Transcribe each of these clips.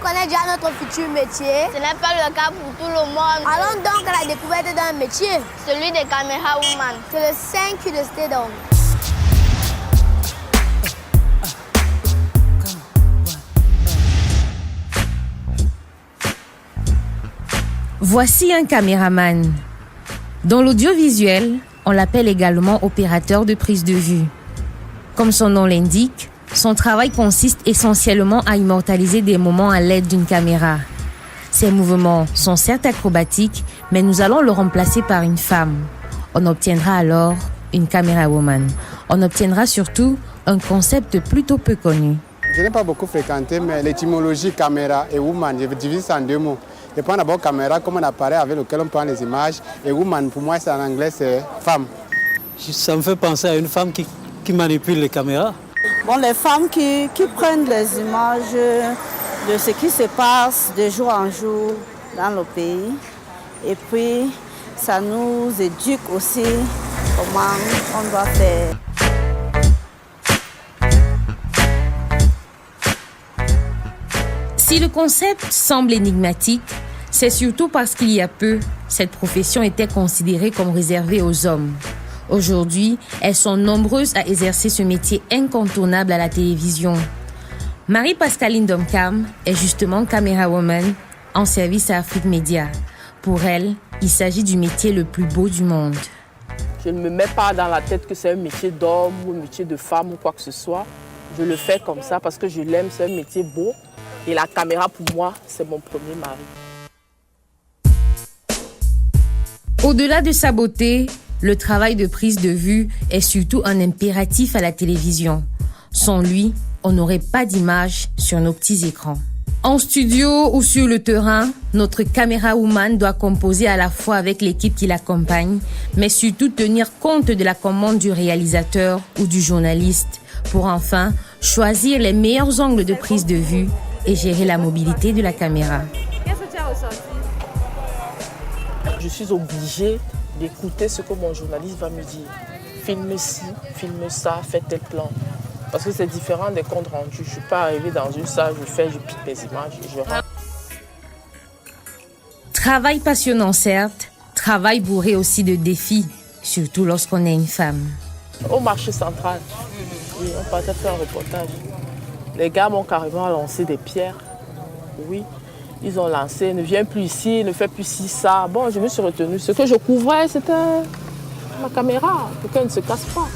connaît déjà notre futur métier. Ce n'est pas le cas pour tout le monde. Allons donc à la découverte d'un métier. Celui des caméra woman. C'est le 5 de Stedom. Voici un caméraman. Dans l'audiovisuel, on l'appelle également opérateur de prise de vue. Comme son nom l'indique, son travail consiste essentiellement à immortaliser des moments à l'aide d'une caméra. Ces mouvements sont certes acrobatiques, mais nous allons le remplacer par une femme. On obtiendra alors une caméra woman. On obtiendra surtout un concept plutôt peu connu. Je n'ai pas beaucoup fréquenté, mais l'étymologie caméra et woman, je divise ça en deux mots. Je prends d'abord caméra comme un appareil avec lequel on prend les images. Et woman, pour moi, c'est en anglais, c'est femme. Ça me fait penser à une femme qui manipule les caméras. Bon, les femmes qui prennent les images de ce qui se passe de jour en jour dans le pays. Et puis, ça nous éduque aussi comment on doit faire. Si le concept semble énigmatique, c'est surtout parce qu'il y a peu, cette profession était considérée comme réservée aux hommes. Aujourd'hui, elles sont nombreuses à exercer ce métier incontournable à la télévision. Marie-Pascaline Domcam est justement caméra woman en service à Afrique Média. Pour elle, il s'agit du métier le plus beau du monde. Je ne me mets pas dans la tête que c'est un métier d'homme ou un métier de femme ou quoi que ce soit. Je le fais comme ça parce que je l'aime, c'est un métier beau. Et la caméra, pour moi, c'est mon premier mari. Au-delà de sa beauté, le travail de prise de vue est surtout un impératif à la télévision. Sans lui, on n'aurait pas d'image sur nos petits écrans. En studio ou sur le terrain, notre caméra woman doit composer à la fois avec l'équipe qui l'accompagne, mais surtout tenir compte de la commande du réalisateur ou du journaliste pour enfin choisir les meilleurs angles de prise de vue et gérer la mobilité de la caméra. Qu'est-ce que tu as ressenti? Je suis obligée d'écouter ce que mon journaliste va me dire. Filme ci, filme ça, fais tel plan. Parce que c'est différent des comptes rendus. Je ne suis pas arrivée dans une salle, je pique mes images et je rentre. Travail passionnant certes, travail bourré aussi de défis, surtout lorsqu'on est une femme. Au marché central, oui, on partait faire un reportage. Les gars m'ont carrément lancé des pierres. Oui, ils ont lancé, ne viens plus ici, ne fais plus ci, ça. Bon, je me suis retenue. Ce que je couvrais, c'était ma caméra, pour qu'elle ne se casse pas.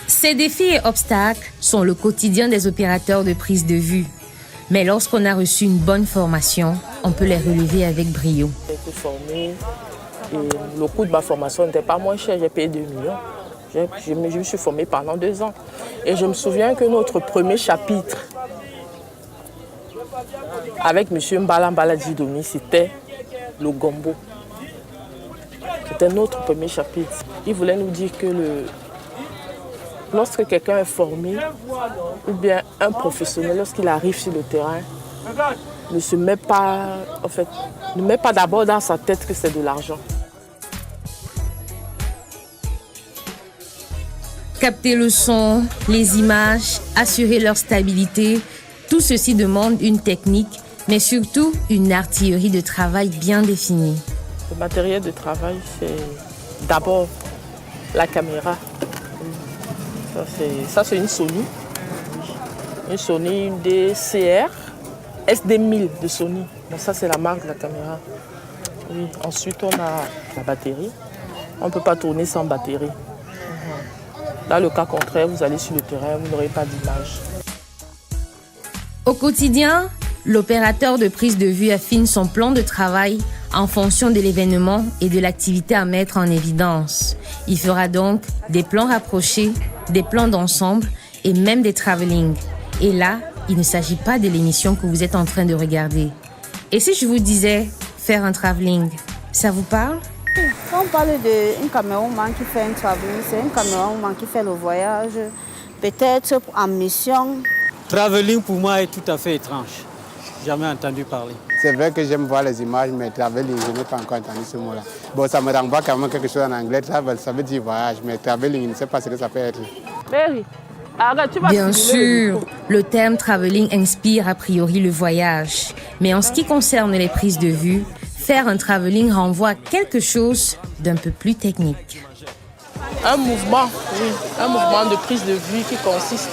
Ces défis et obstacles sont le quotidien des opérateurs de prise de vue. Mais lorsqu'on a reçu une bonne formation, on peut les relever avec brio. J'ai été formée et le coût de ma formation n'était pas moins cher, j'ai payé 2 millions. Je me suis formée pendant 2 ans. Et je me souviens que notre premier chapitre avec M. Mbala Didomi, c'était le gombo. C'était notre premier chapitre. Il voulait nous dire que lorsque quelqu'un est formé, ou bien un professionnel, lorsqu'il arrive sur le terrain, ne met pas d'abord dans sa tête que c'est de l'argent. Capter le son, les images, assurer leur stabilité, tout ceci demande une technique, mais surtout une artillerie de travail bien définie. Le matériel de travail, c'est d'abord la caméra. Ça, c'est une Sony. Une Sony, une DCR SD1000 de Sony. Donc ça, c'est la marque de la caméra. Oui. Ensuite, on a la batterie. On ne peut pas tourner sans batterie. Dans le cas contraire, vous allez sur le terrain, vous n'aurez pas d'image. Au quotidien, l'opérateur de prise de vue affine son plan de travail en fonction de l'événement et de l'activité à mettre en évidence. Il fera donc des plans rapprochés, des plans d'ensemble et même des travelling. Et là, il ne s'agit pas de l'émission que vous êtes en train de regarder. Et si je vous disais faire un travelling, ça vous parle? Quand on parle d'une caméraman qui fait un travelling, c'est une caméraman qui fait le voyage, peut-être en mission. Travelling pour moi est tout à fait étrange. Jamais entendu parler. C'est vrai que j'aime voir les images, mais travelling, je n'ai pas encore entendu ce mot-là. Bon, ça me renvoie quand même quelque chose en anglais. Travel, ça veut dire voyage, mais travelling, je ne sais pas ce que ça peut être. Mary, Arrête, tu vas Bien stimuler le sûr, micro. le terme travelling inspire a priori le voyage. Mais en ce qui concerne les prises de vue, faire un travelling renvoie à quelque chose d'un peu plus technique. Un mouvement, oui, un mouvement de prise de vue qui consiste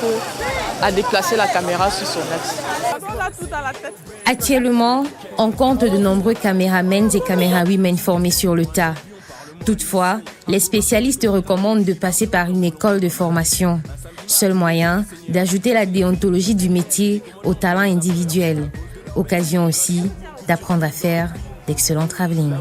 à déplacer la caméra sur son axe. Actuellement, on compte de nombreux caméramens et camérawomen formés sur le tas. Toutefois, les spécialistes recommandent de passer par une école de formation. Seul moyen d'ajouter la déontologie du métier au talent individuel. Occasion aussi d'apprendre à faire d'excellents travelling.